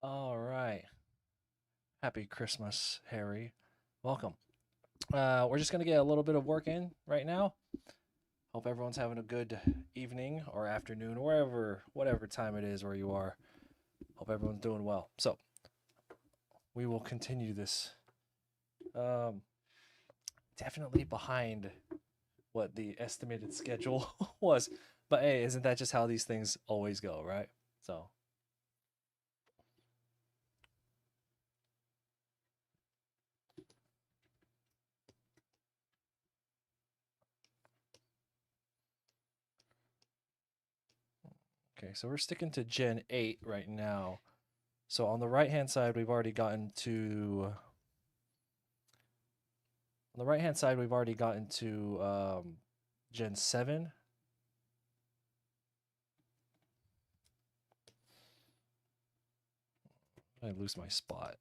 All right. Happy Christmas, Harry. Welcome. We're just going to get a little bit of work in right now. Hope everyone's having a good evening or afternoon, wherever, whatever time it is where you are. Hope everyone's doing well. So, we will continue this. Um, Definitely behind what the estimated schedule was. But hey, isn't that just how these things always go, right? So, okay, so we're sticking to Gen 8 right now. So on the right hand side, we've already gotten to on the right hand side, we've already gotten to Gen 7. I lose my spot.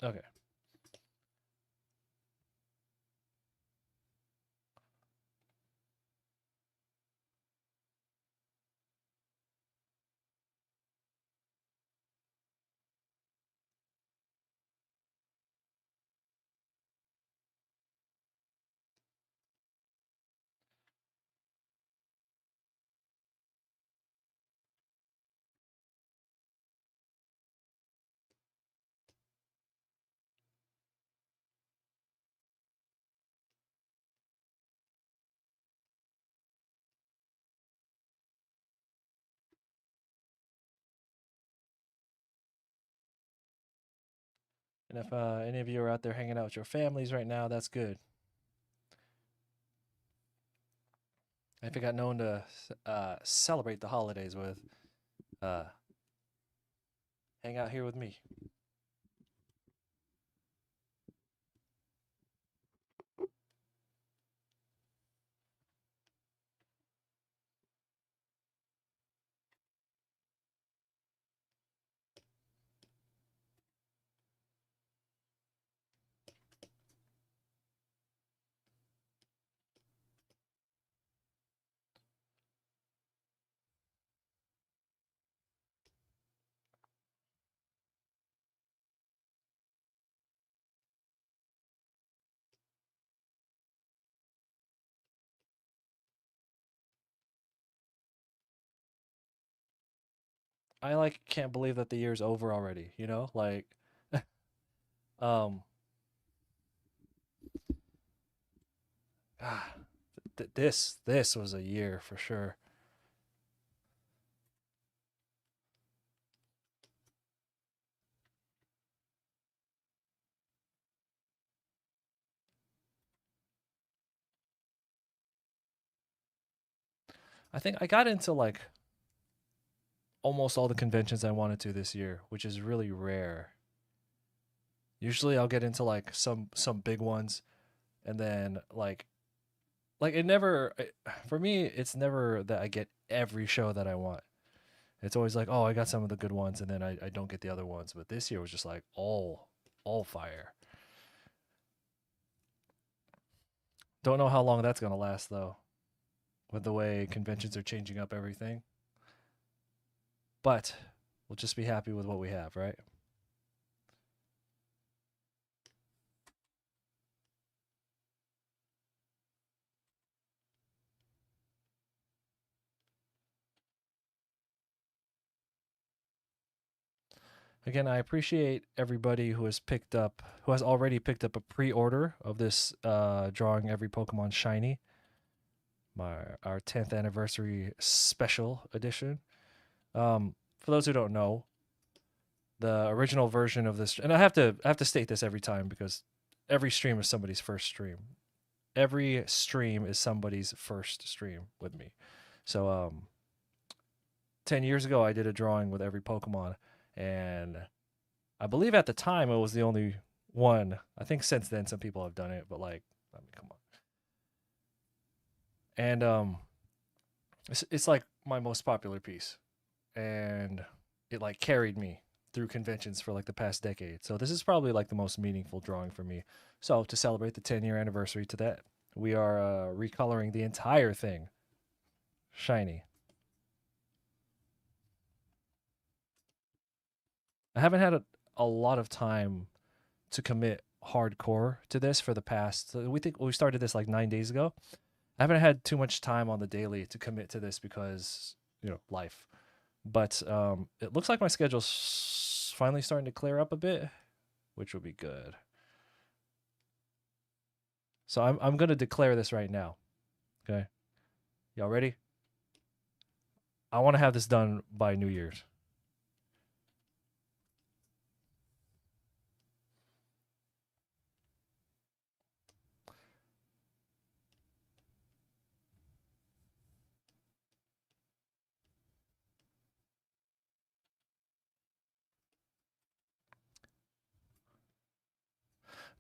Okay. And if any of you are out there hanging out with your families right now, that's good. If you got no one to celebrate the holidays with, uh, hang out here with me. I like can't believe that the year's over already. You know, like, um, ah, this was a year for sure. I think I got into like almost all the conventions I wanted to this year, which is really rare. Usually I'll get into like some big ones and then like it never for me it's never that I get every show that I want. It's always like, "Oh, I got some of the good ones and then I don't get the other ones." But this year was just like all fire. Don't know how long that's going to last though with the way conventions are changing up everything. But we'll just be happy with what we have, right? Again, I appreciate everybody who has already picked up a pre-order of this drawing every Pokemon shiny, our 10th anniversary special edition. For those who don't know, the original version of this, and I have to state this every time because every stream is somebody's first stream. Every stream is somebody's first stream with me. So 10 years ago I did a drawing with every Pokemon, and I believe at the time it was the only one. I think since then some people have done it, but like, I mean, come on. And it's like my most popular piece, and it like carried me through conventions for like the past decade. So this is probably like the most meaningful drawing for me. So to celebrate the 10-year anniversary to that, we are recoloring the entire thing shiny. I haven't had a lot of time to commit hardcore to this for the past. We think we started this like 9 days ago. I haven't had too much time on the daily to commit to this because life. But it looks like my schedule's finally starting to clear up a bit, which will be good. So I'm gonna declare this right now. Okay, y'all ready? I want to have this done by New Year's.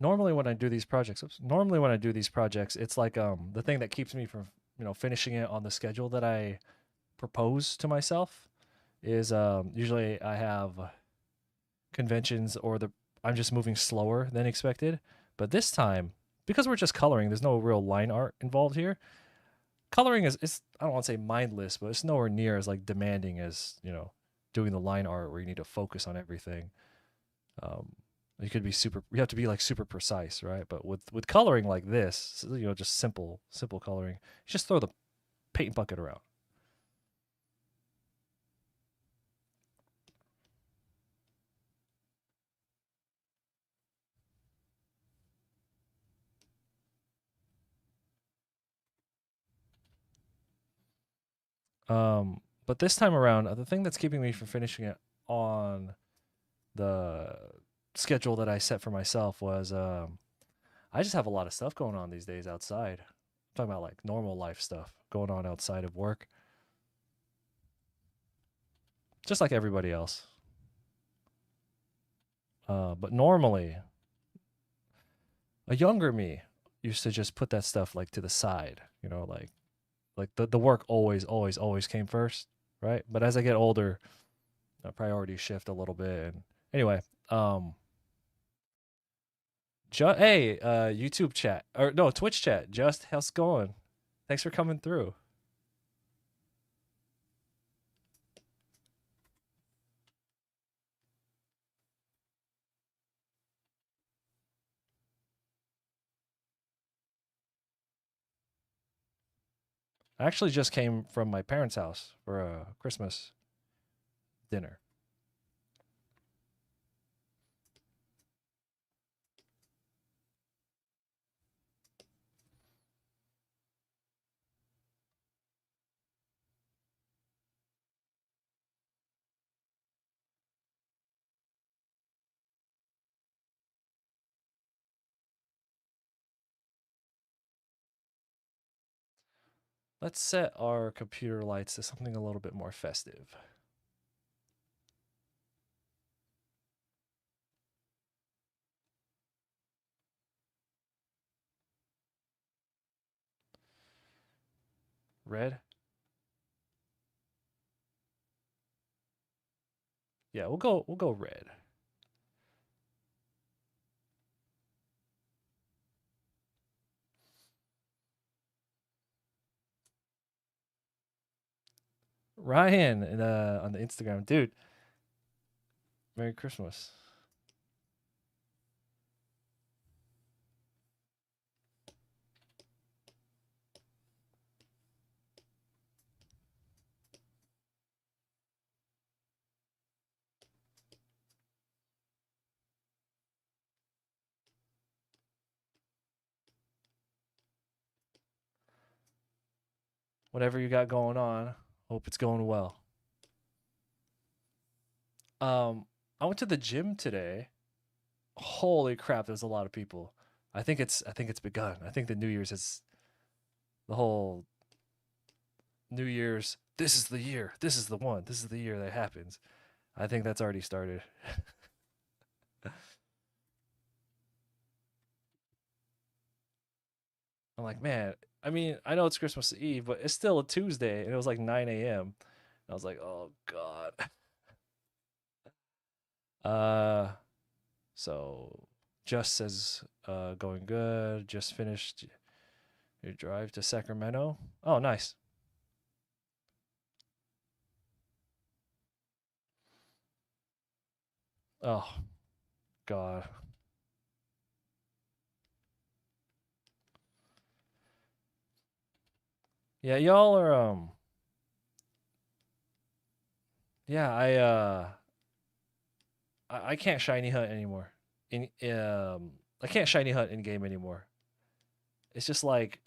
Normally when I do these projects, it's like the thing that keeps me from finishing it on the schedule that I propose to myself is usually I have conventions or the I'm just moving slower than expected. But this time, because we're just coloring, there's no real line art involved here. Coloring is I don't want to say mindless, but it's nowhere near as like demanding as doing the line art where you need to focus on everything. Um, you have to be like super precise, right? But with coloring like this, just simple coloring, you just throw the paint bucket around. But this time around, the thing that's keeping me from finishing it on the schedule that I set for myself was I just have a lot of stuff going on these days outside. I'm talking about like normal life stuff going on outside of work, just like everybody else. But normally, a younger me used to just put that stuff like to the side, like the work always came first, right? But as I get older, priorities shift a little bit. And anyway, hey, YouTube chat or no Twitch chat, just how's it going? Thanks for coming through. I actually just came from my parents' house for a Christmas dinner. Let's set our computer lights to something a little bit more festive. Red? Yeah, we'll go red. Ryan on the Instagram, dude. Merry Christmas. Whatever you got going on, hope it's going well. Um, I went to the gym today. Holy crap, there's a lot of people. I think it's begun. I think the New Year's is the whole New Year's. This is the year. This is the one. This is the year that happens. I think that's already started. I'm like, man. I mean, I know it's Christmas Eve, but it's still a Tuesday, and it was like 9 a.m. I was like, oh god. Uh, so just says going good. Just finished your drive to Sacramento. Oh, nice. Oh God. Yeah, y'all are yeah, I can't shiny hunt anymore. In I can't shiny hunt in game anymore. It's just like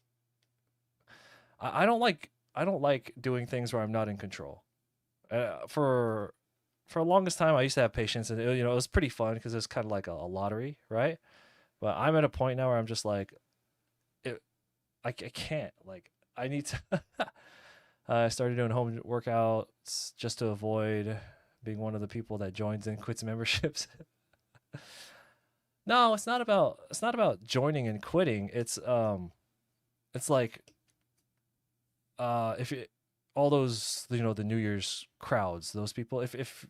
I don't like doing things where I'm not in control. For the longest time I used to have patience, and it, it was pretty fun because it's kind of like a lottery, right? But I'm at a point now where I'm just like it, I can't like I need to I started doing home workouts just to avoid being one of the people that joins and quits memberships. No, it's not about joining and quitting. It's like if it, all those the New Year's crowds, those people, if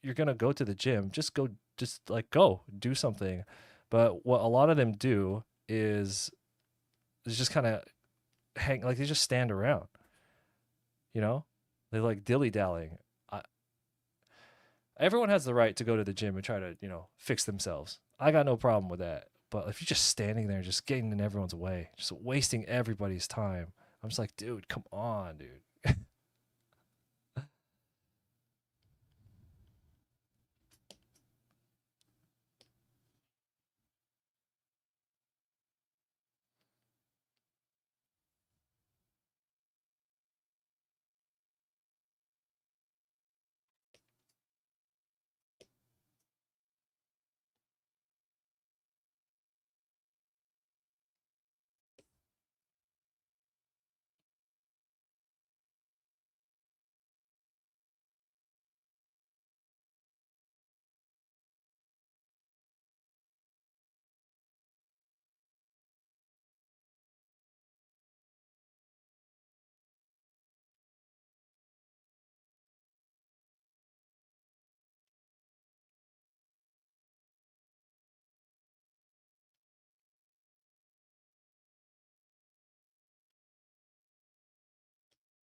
you're going to go to the gym, just like go do something. But what a lot of them do is just kind of hang like they just stand around, you know? They like dilly-dallying. Everyone has the right to go to the gym and try to, fix themselves. I got no problem with that. But if you're just standing there, just getting in everyone's way, just wasting everybody's time, I'm just like, dude, come on, dude.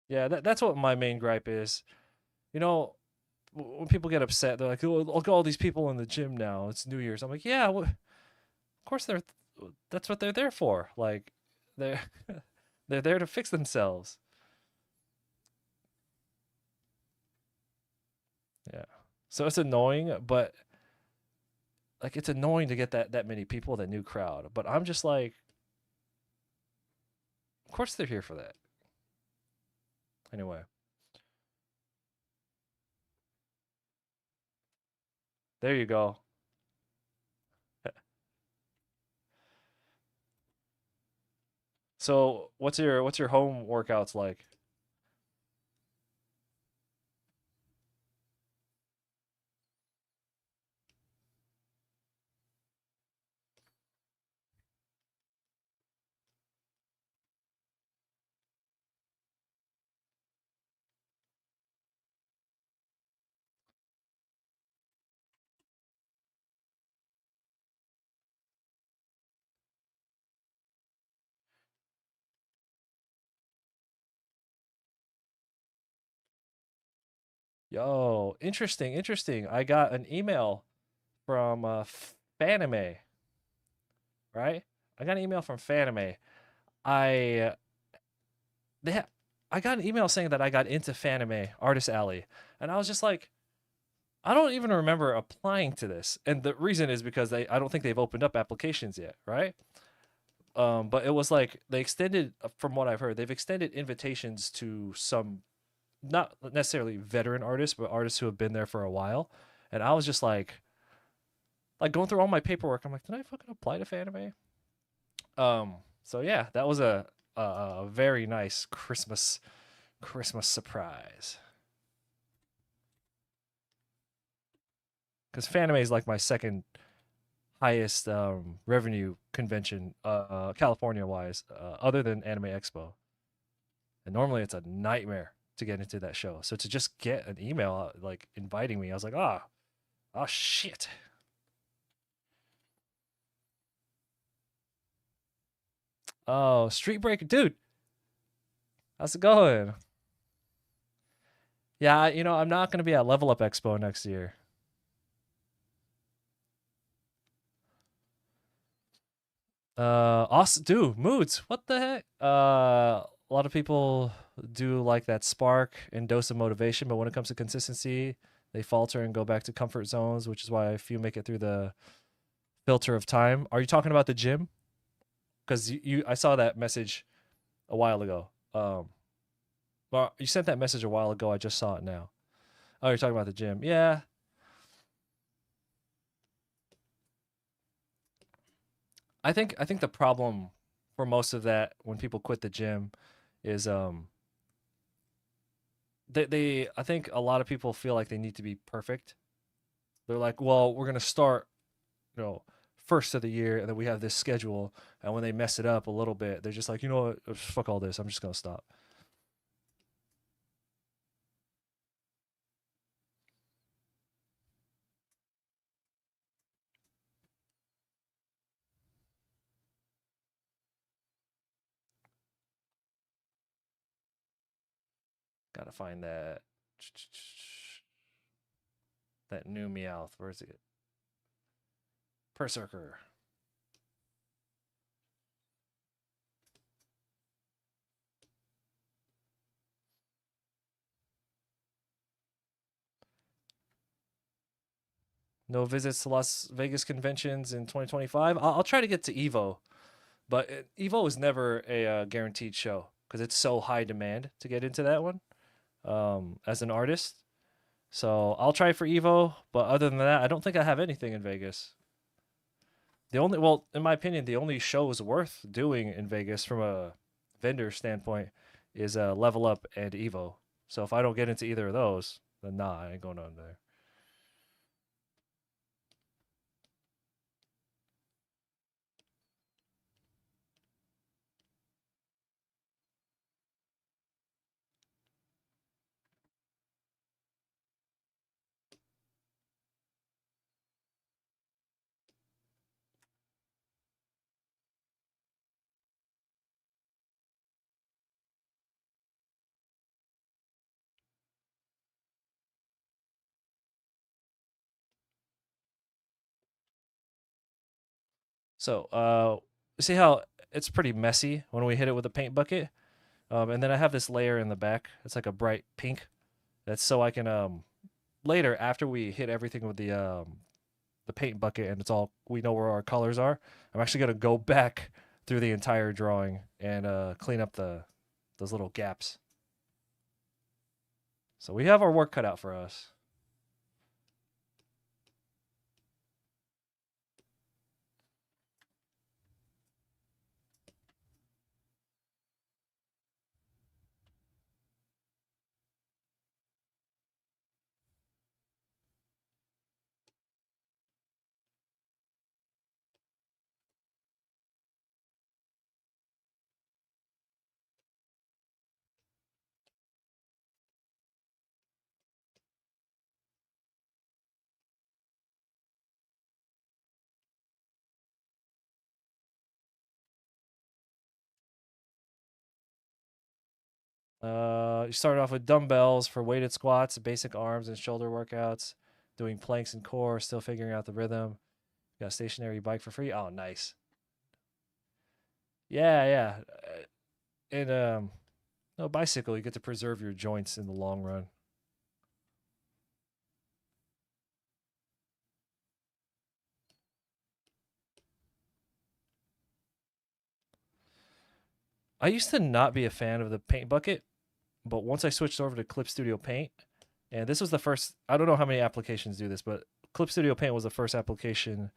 Yeah, that's what my main gripe is. You know, when people get upset, they're like, "Oh, look at all these people in the gym now. It's New Year's." I'm like, "Yeah, well, of course that's what they're there for. Like, they're they're there to fix themselves." Yeah. So it's annoying, but like it's annoying to get that many people, that new crowd. But I'm just like, of course they're here for that. Anyway, there you go. So what's your home workouts like? Yo, interesting, interesting. I got an email from Fanime, right? I got an email from Fanime. I they ha- I got an email saying that I got into Fanime Artist Alley, and I was just like, I don't even remember applying to this, and the reason is because I don't think they've opened up applications yet, right? But it was like they extended, from what I've heard, they've extended invitations to some not necessarily veteran artists, but artists who have been there for a while. And I was just like going through all my paperwork. I'm like, did I fucking apply to Fanime? So yeah, that was a very nice Christmas surprise. Because Fanime is like my second highest revenue convention, California wise, other than Anime Expo. And normally it's a nightmare to get into that show. So to just get an email like inviting me, I was like, ah, Oh shit. Oh, Street Breaker, dude. How's it going? Yeah, I'm not gonna be at Level Up Expo next year. Awesome, dude. Moods. What the heck? A lot of people do like that spark and dose of motivation, but when it comes to consistency, they falter and go back to comfort zones, which is why few make it through the filter of time. Are you talking about the gym? Because I saw that message a while ago. Well, you sent that message a while ago. I just saw it now. Oh, you're talking about the gym. Yeah, I think the problem for most of that when people quit the gym is they I think a lot of people feel like they need to be perfect. They're like, well, we're gonna start, you know, first of the year, and then we have this schedule, and when they mess it up a little bit, they're just like, you know what, fuck all this, I'm just gonna stop. Gotta find that new Meowth. Where is it? Berserker. No visits to Las Vegas conventions in 2025. I'll try to get to Evo, but Evo is never a guaranteed show because it's so high demand to get into that one as an artist. So I'll try for Evo, but other than that, I don't think I have anything in Vegas. Well, in my opinion, the only shows worth doing in Vegas from a vendor standpoint is Level Up and Evo. So if I don't get into either of those, then nah, I ain't going on there. So see how it's pretty messy when we hit it with a paint bucket, and then I have this layer in the back. It's like a bright pink. That's so I can later after we hit everything with the paint bucket and it's all we know where our colors are. I'm actually gonna go back through the entire drawing and clean up those little gaps. So we have our work cut out for us. You start off with dumbbells for weighted squats, basic arms and shoulder workouts, doing planks and core, still figuring out the rhythm. Got a stationary bike for free. Oh, nice. Yeah, yeah. And no bicycle, you get to preserve your joints in the long run. I used to not be a fan of the paint bucket, but once I switched over to Clip Studio Paint, and this was the first, I don't know how many applications do this, but Clip Studio Paint was the first application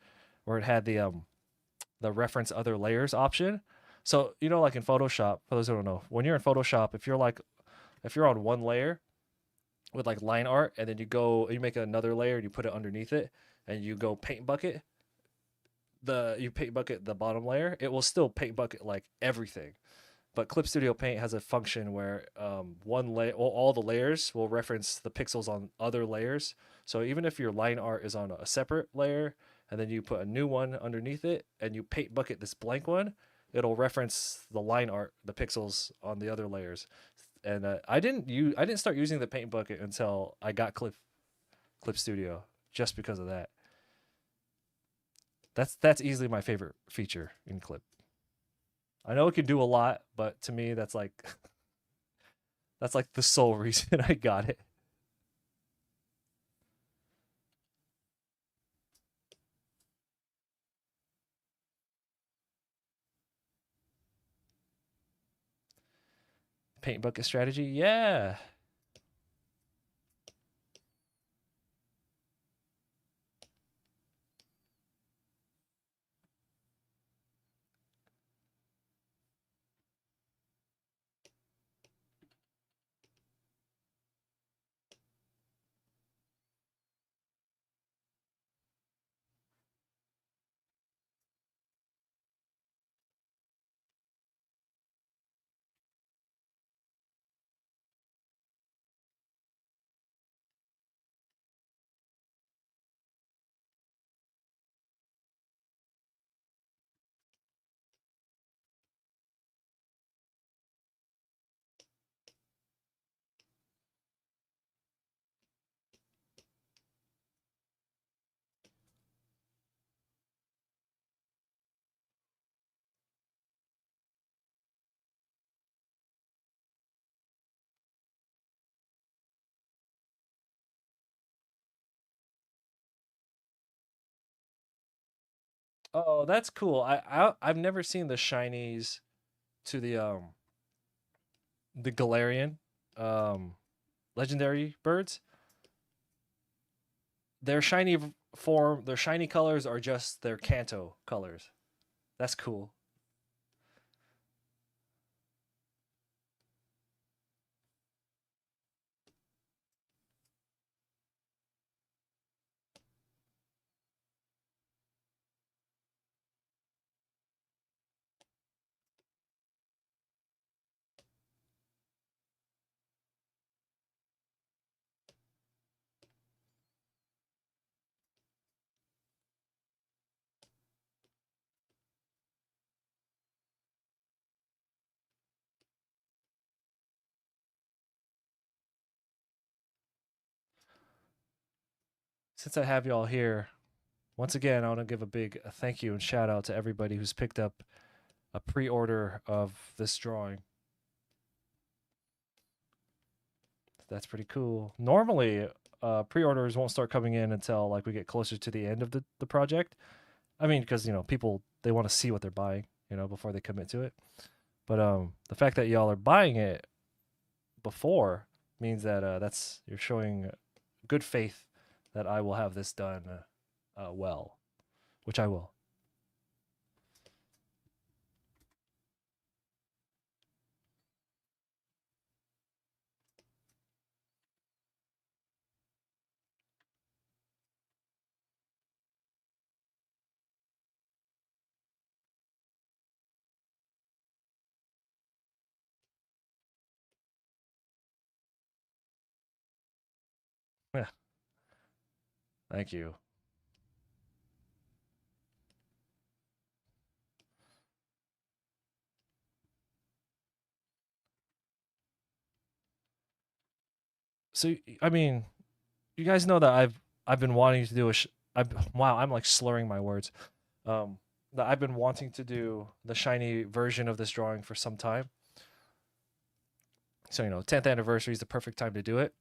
where it had the reference other layers option. So, like in Photoshop, for those who don't know, when you're in Photoshop, if you're on one layer with like line art and then you make another layer and you put it underneath it and you go paint bucket, you paint bucket the bottom layer, it will still paint bucket like everything. But Clip Studio Paint has a function where one layer, all the layers will reference the pixels on other layers. So even if your line art is on a separate layer and then you put a new one underneath it and you paint bucket this blank one, it'll reference the line art, the pixels on the other layers. And I didn't start using the paint bucket until I got Clip Studio, just because of that. That's easily my favorite feature in Clip. I know it can do a lot, but to me that's like that's like the sole reason I got it. Paint bucket strategy, yeah. Oh, that's cool. I've never seen the shinies to the Galarian um legendary birds. Their shiny form, their shiny colors are just their Kanto colors. That's cool. Since I have y'all here, once again, I want to give a big thank you and shout out to everybody who's picked up a pre-order of this drawing. That's pretty cool. Normally, pre-orders won't start coming in until like we get closer to the end of the project. I mean, because people they want to see what they're buying, before they commit to it. But the fact that y'all are buying it before means that that's you're showing good faith that I will have this done well, which I will. Yeah, thank you. So I mean, you guys know that I've been wanting to do wow, I'm like slurring my words. Um, that I've been wanting to do the shiny version of this drawing for some time. So 10th anniversary is the perfect time to do it.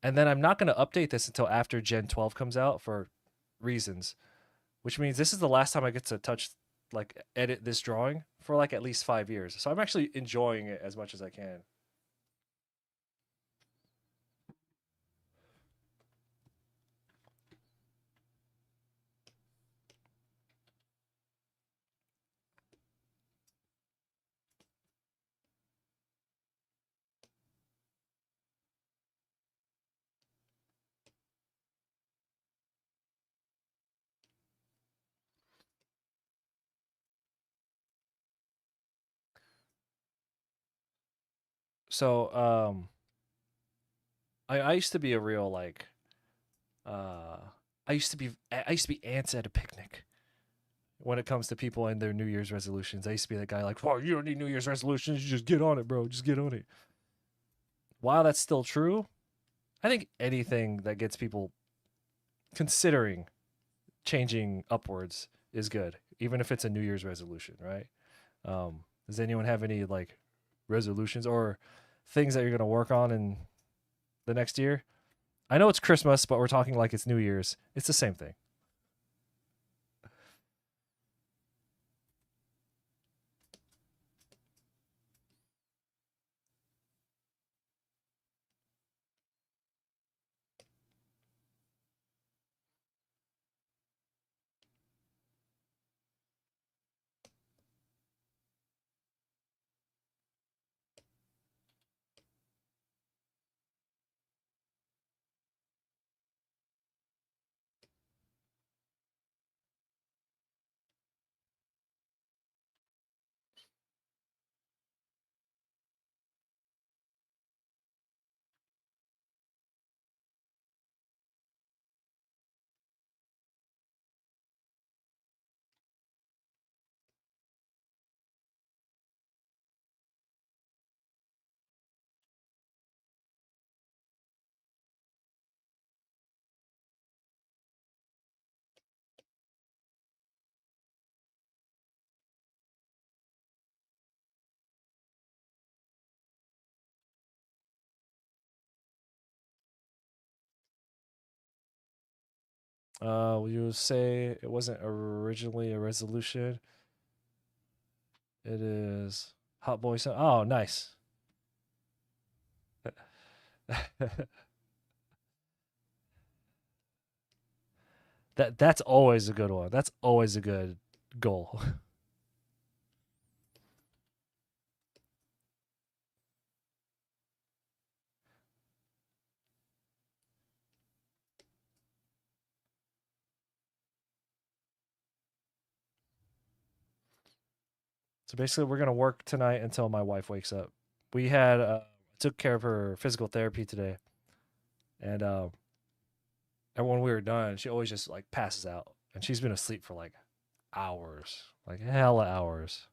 And then I'm not going to update this until after Gen 12 comes out for reasons, which means this is the last time I get to touch like edit this drawing for like at least 5 years. So I'm actually enjoying it as much as I can. So I used to be a real like Uh, I used to be ants at a picnic when it comes to people and their New Year's resolutions. I used to be that guy like, "Well, you don't need New Year's resolutions. You just get on it, bro. Just get on it." While that's still true, I think anything that gets people considering changing upwards is good, even if it's a New Year's resolution, right? Does anyone have any like resolutions or things that you're going to work on in the next year? I know it's Christmas, but we're talking like it's New Year's. It's the same thing. Will you say it wasn't originally a resolution? It is Hot Boy. Oh, nice. That's always a good one. That's always a good goal. So basically, we're gonna work tonight until my wife wakes up. We had took care of her physical therapy today, and and when we were done, she always just like passes out, and she's been asleep for like hours, like hella hours.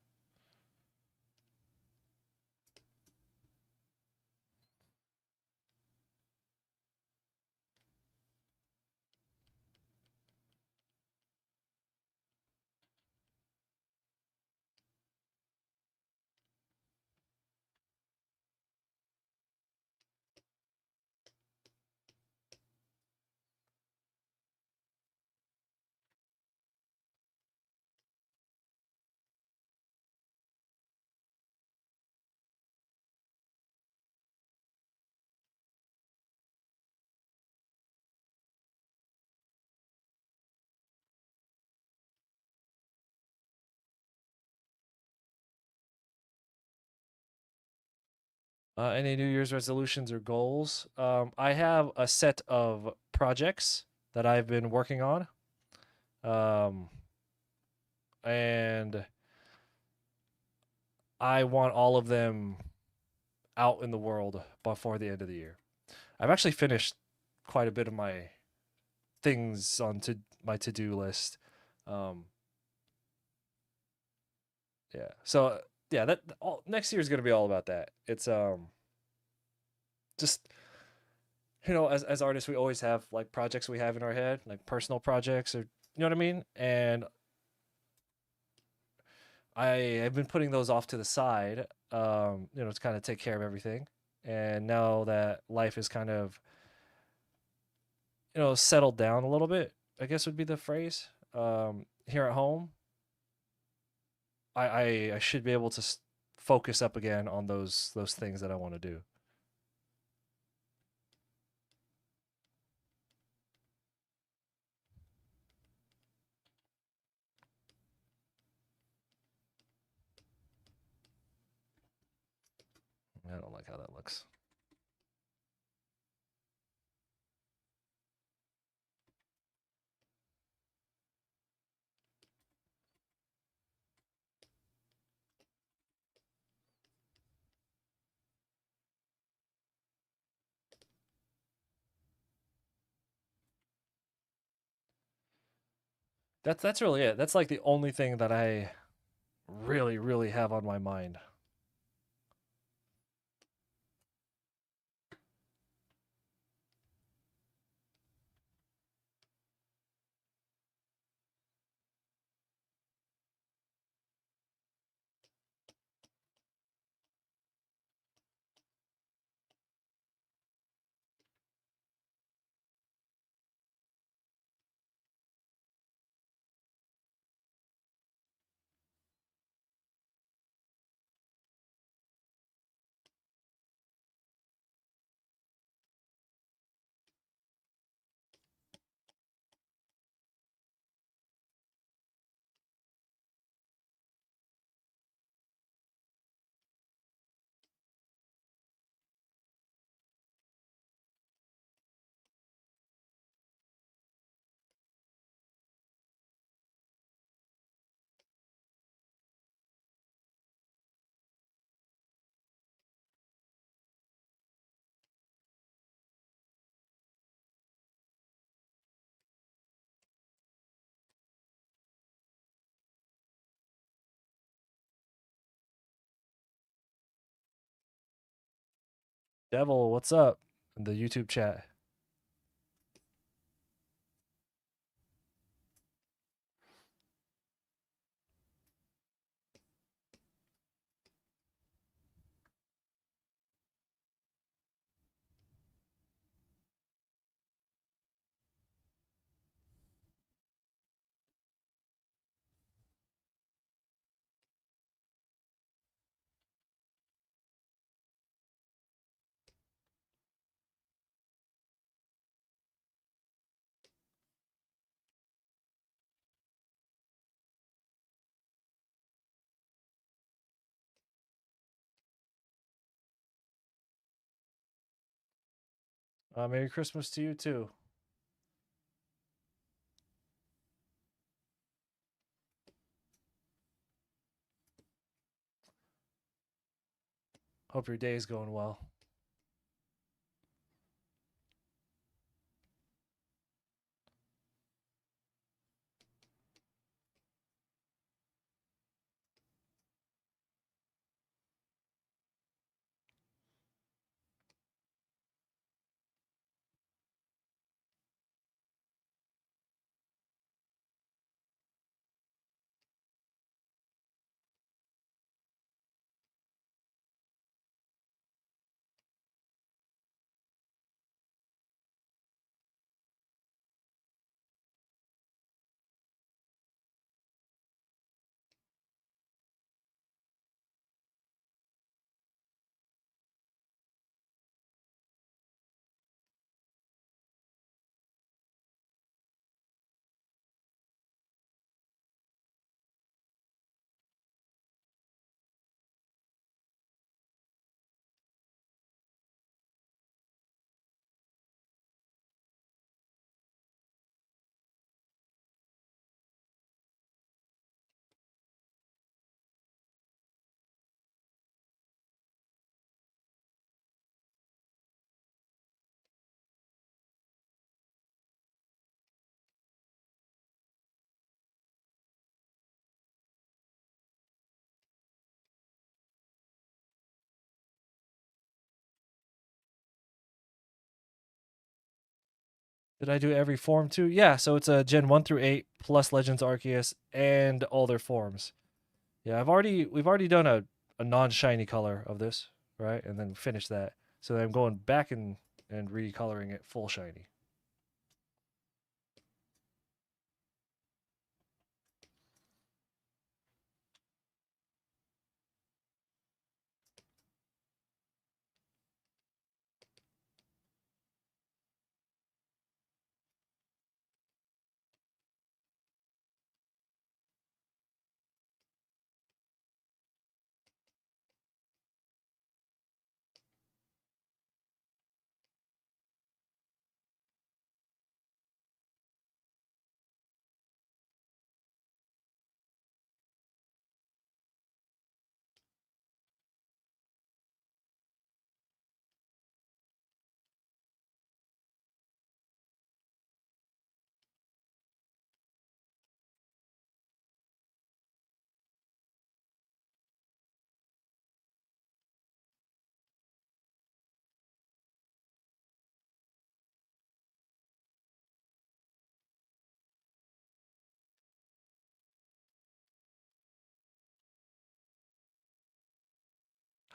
Any New Year's resolutions or goals? I have a set of projects that I've been working on, um, and I want all of them out in the world before the end of the year. I've actually finished quite a bit of my things on to my to-do list. Um, yeah. So yeah, that all next year is going to be all about that. It's just as artists we always have like projects we have in our head, like personal projects or you know what I mean? And I have been putting those off to the side to kind of take care of everything. And now that life is kind of, settled down a little bit, I guess would be the phrase. Here at home, I should be able to focus up again on those things that I want to do. I don't like how that looks. That's really it. That's like the only thing that I really have on my mind. Devil, what's up? In the YouTube chat. Merry Christmas to you too. Hope your day is going well. Did I do every form too? Yeah, so it's a Gen 1 through 8 plus Legends Arceus and all their forms. Yeah, we've already done a non-shiny color of this, right? And then finished that. So I'm going back and recoloring it full shiny.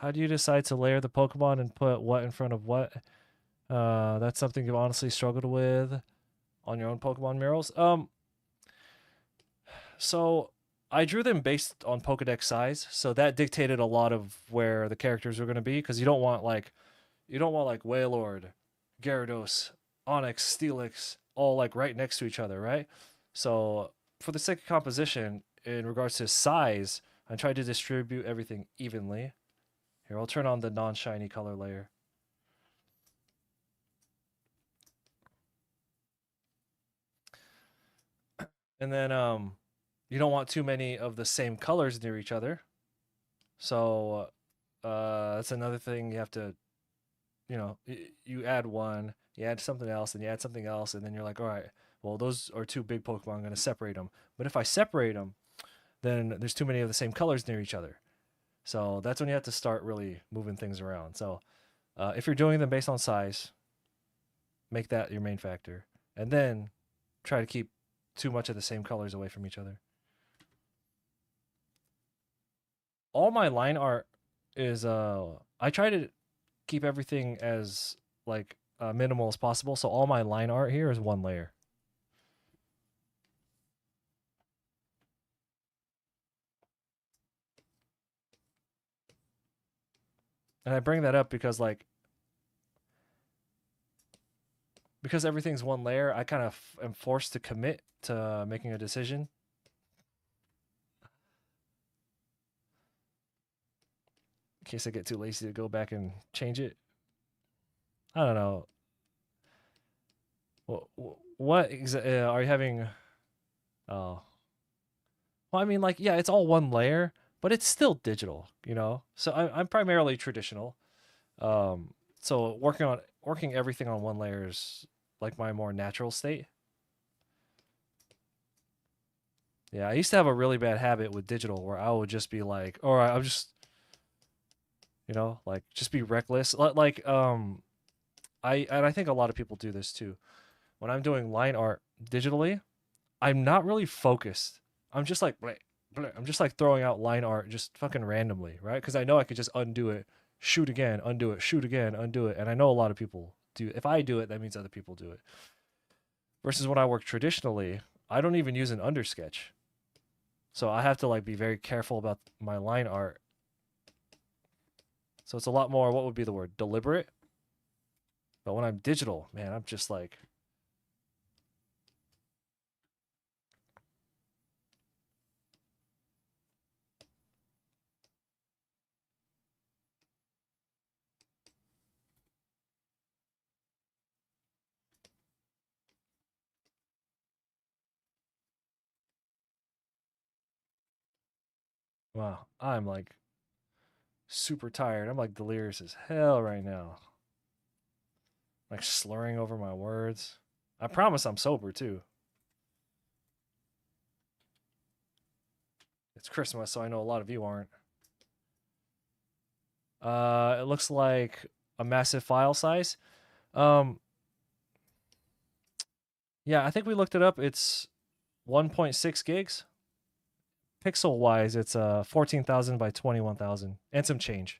How do you decide to layer the Pokemon and put what in front of what? That's something you've honestly struggled with on your own Pokemon murals. So I drew them based on Pokedex size, so that dictated a lot of where the characters were going to be because you don't want like Wailord, Gyarados, Onyx, Steelix all like right next to each other, right? So for the sake of composition, in regards to size, I tried to distribute everything evenly. Here, I'll turn on the non-shiny color layer. And then you don't want too many of the same colors near each other. So that's another thing you have to, you add one, you add something else, and you add something else, and then you're like, all right, well, those are two big Pokemon. I'm going to separate them. But if I separate them, then there's too many of the same colors near each other. So that's when you have to start really moving things around. So if you're doing them based on size, make that your main factor, and then try to keep too much of the same colors away from each other. All my line art is I try to keep everything as like minimal as possible. So all my line art here is one layer. And I bring that up because because everything's one layer, I kind of am forced to commit to making a decision. In case I get too lazy to go back and change it. I don't know. What are you having? Oh, well, I mean, like, yeah, it's all one layer, but it's still digital, you know. So I'm primarily traditional. So working everything on one layer is like my more natural state. Yeah, I used to have a really bad habit with digital where I would just be like, all right, I'm just, like just be reckless. I think a lot of people do this too. When I'm doing line art digitally, I'm not really focused. I'm just like, bleh, bleh. I'm just like throwing out line art just fucking randomly, right? Because I know I could just undo it, shoot again, undo it, shoot again, undo it. And I know a lot of people do. If I do it, that means other people do it. Versus when I work traditionally, I don't even use an undersketch. So I have to like be very careful about my line art. So it's a lot more, what would be the word? Deliberate. But when I'm digital, man, I'm just like, wow, I'm like super tired. I'm like delirious as hell right now. Like slurring over my words. I promise I'm sober too. It's Christmas, so I know a lot of you aren't. It looks like a massive file size. Um, yeah, I think we looked it up. It's 1.6 gigs. Pixel wise, it's 14,000 by 21,000 and some change.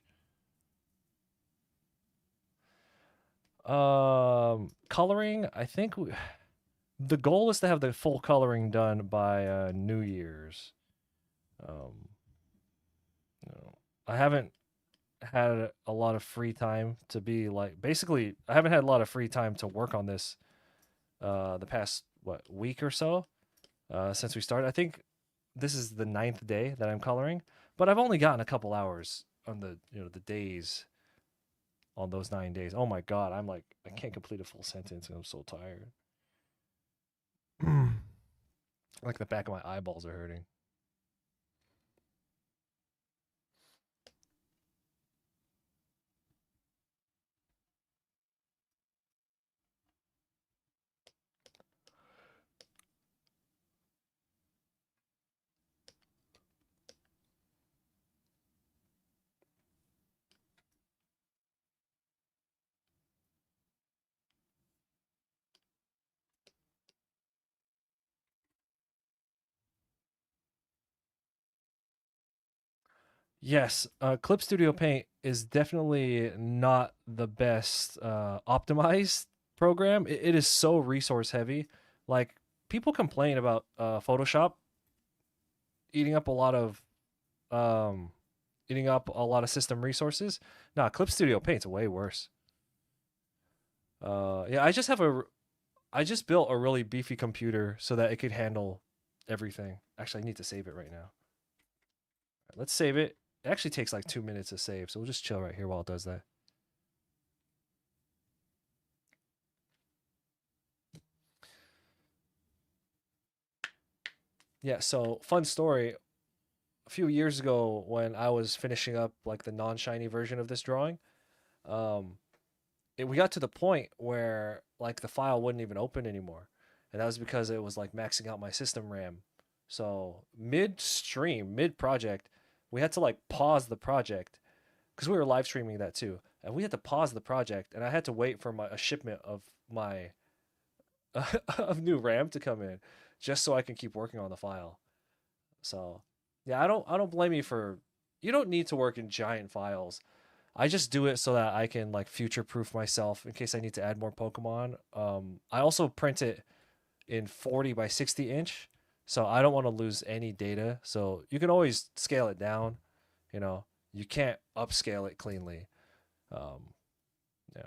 Coloring, I think the goal is to have the full coloring done by New Year's. Um, no, I haven't had a lot of free time to be like basically I haven't had a lot of free time to work on this the past week or so since we started. I think this is the ninth day that I'm coloring, but I've only gotten a couple hours on the days on those 9 days. Oh my god, I'm like I can't complete a full sentence and I'm so tired. Like the back of my eyeballs are hurting. Yes, Clip Studio Paint is definitely not the best optimized program. It is so resource heavy. Like people complain about Photoshop eating up a lot of um, eating up a lot of system resources. Nah, Clip Studio Paint's way worse. Yeah, I just built a really beefy computer so that it could handle everything. Actually, I need to save it right now. Let's save it. It actually takes like 2 minutes to save, so we'll just chill right here while it does that. Yeah, so fun story. A few years ago when I was finishing up like the non-shiny version of this drawing, um, we got to the point where like the file wouldn't even open anymore. And that was because it was like maxing out my system RAM. So midstream, mid project, we had to like pause the project because we were live streaming that too. And we had to pause the project and I had to wait for a shipment of my of new RAM to come in just so I can keep working on the file. So, yeah, I don't blame you for you don't need to work in giant files. I just do it so that I can like future proof myself in case I need to add more Pokemon. I also print it in 40 by 60 inch, so I don't want to lose any data. So you can always scale it down, you know. You can't upscale it cleanly. Um, yeah.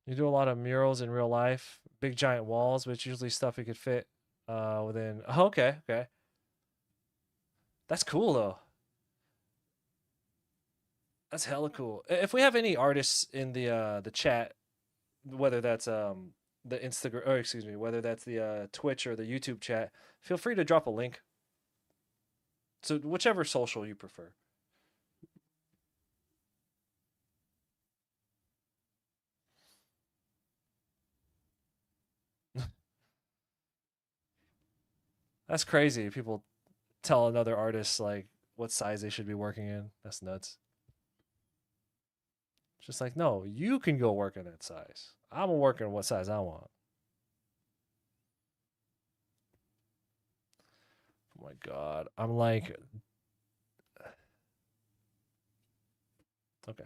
You do a lot of murals in real life, big giant walls, which usually stuff you could fit within. Oh, okay, okay. That's cool though. That's hella cool. If we have any artists in the chat, whether that's the Instagram or excuse me, whether that's the Twitch or the YouTube chat, feel free to drop a link. So whichever social you prefer. That's crazy. People tell another artist like what size they should be working in. That's nuts. It's just like, no, you can go work in that size. I'm gonna work in what size I want. Oh my god. I'm like, okay.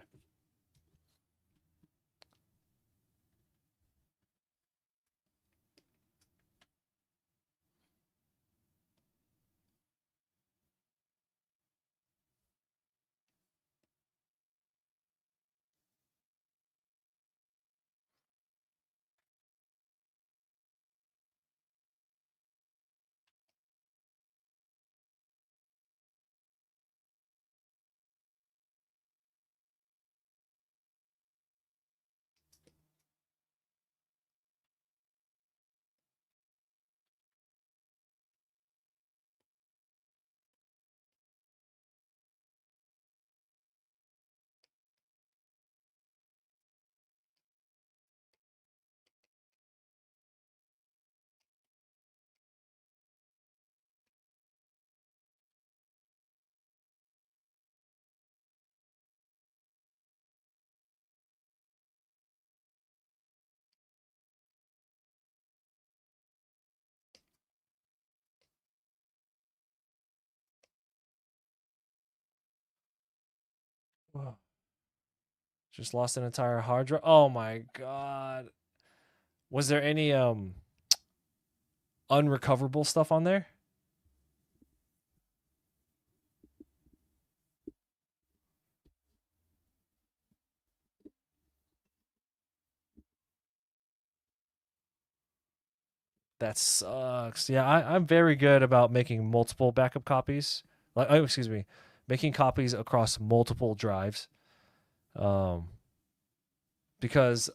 Whoa. Just lost an entire hard drive. Oh my god. Was there any unrecoverable stuff on there? That sucks. Yeah, I'm very good about making multiple backup copies. Like, oh, excuse me, making copies across multiple drives. Um, because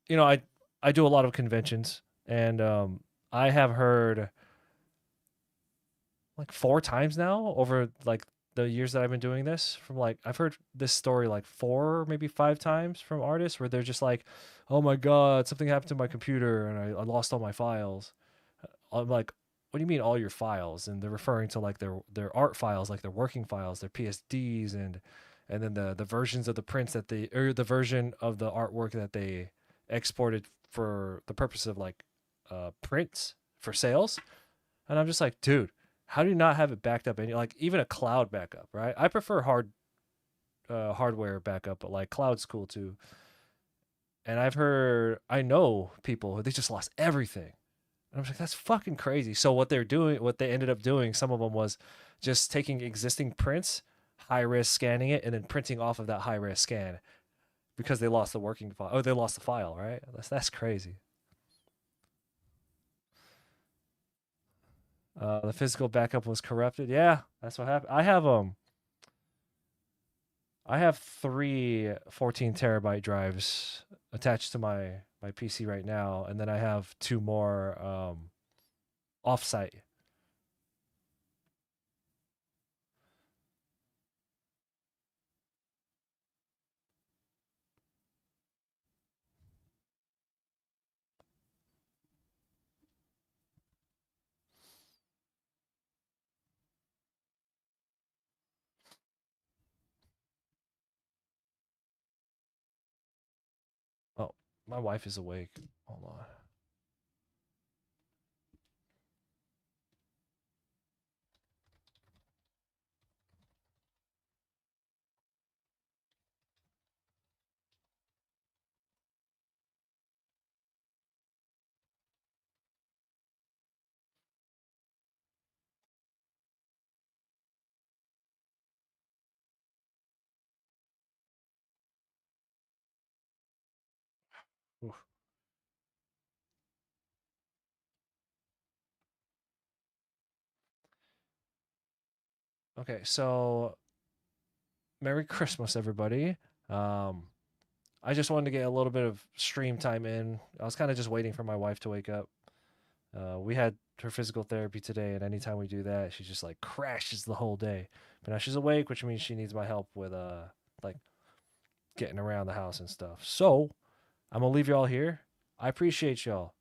I do a lot of conventions, and I have heard like 4 times now over like the years that I've been doing this, from like I've heard this story like 4 maybe 5 times from artists where they're just like, oh my god, something happened to my computer and I lost all my files. I'm like, what do you mean all your files? And they're referring to like their art files, like their working files, their PSDs, and then the versions of the prints that they, or the version of the artwork that they exported for the purpose of like prints for sales. And I'm just like, dude, how do you not have it backed up? And like even a cloud backup, right? I prefer hardware backup, but like cloud's cool too. And I know people who they just lost everything. And I was like, that's fucking crazy. So what they ended up doing, some of them was just taking existing prints, high res scanning it, and then printing off of that high res scan because they lost the working file. Oh, they lost the file, right? That's crazy. The physical backup was corrupted. Yeah, that's what happened. I have three 14 terabyte drives attached to my PC right now, and then I have two more offsite. Oh, my wife is awake. Hold on. Oof. Okay, so Merry Christmas, everybody. Um, I just wanted to get a little bit of stream time in. I was kind of just waiting for my wife to wake up. We had her physical therapy today, and anytime we do that, she just like crashes the whole day. But now she's awake, which means she needs my help with like getting around the house and stuff. So I'm gonna leave y'all here. I appreciate y'all.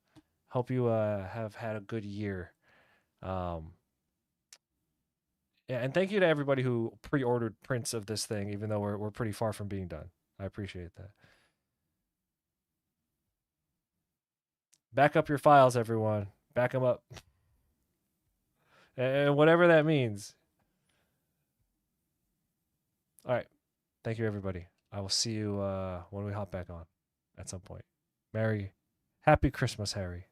Hope you have had a good year. Um, yeah, and thank you to everybody who pre-ordered prints of this thing, even though we're pretty far from being done. I appreciate that. Back up your files, everyone. Back them up, and whatever that means. All right. Thank you, everybody. I will see you when we hop back on at some point. Merry, happy Christmas, Harry.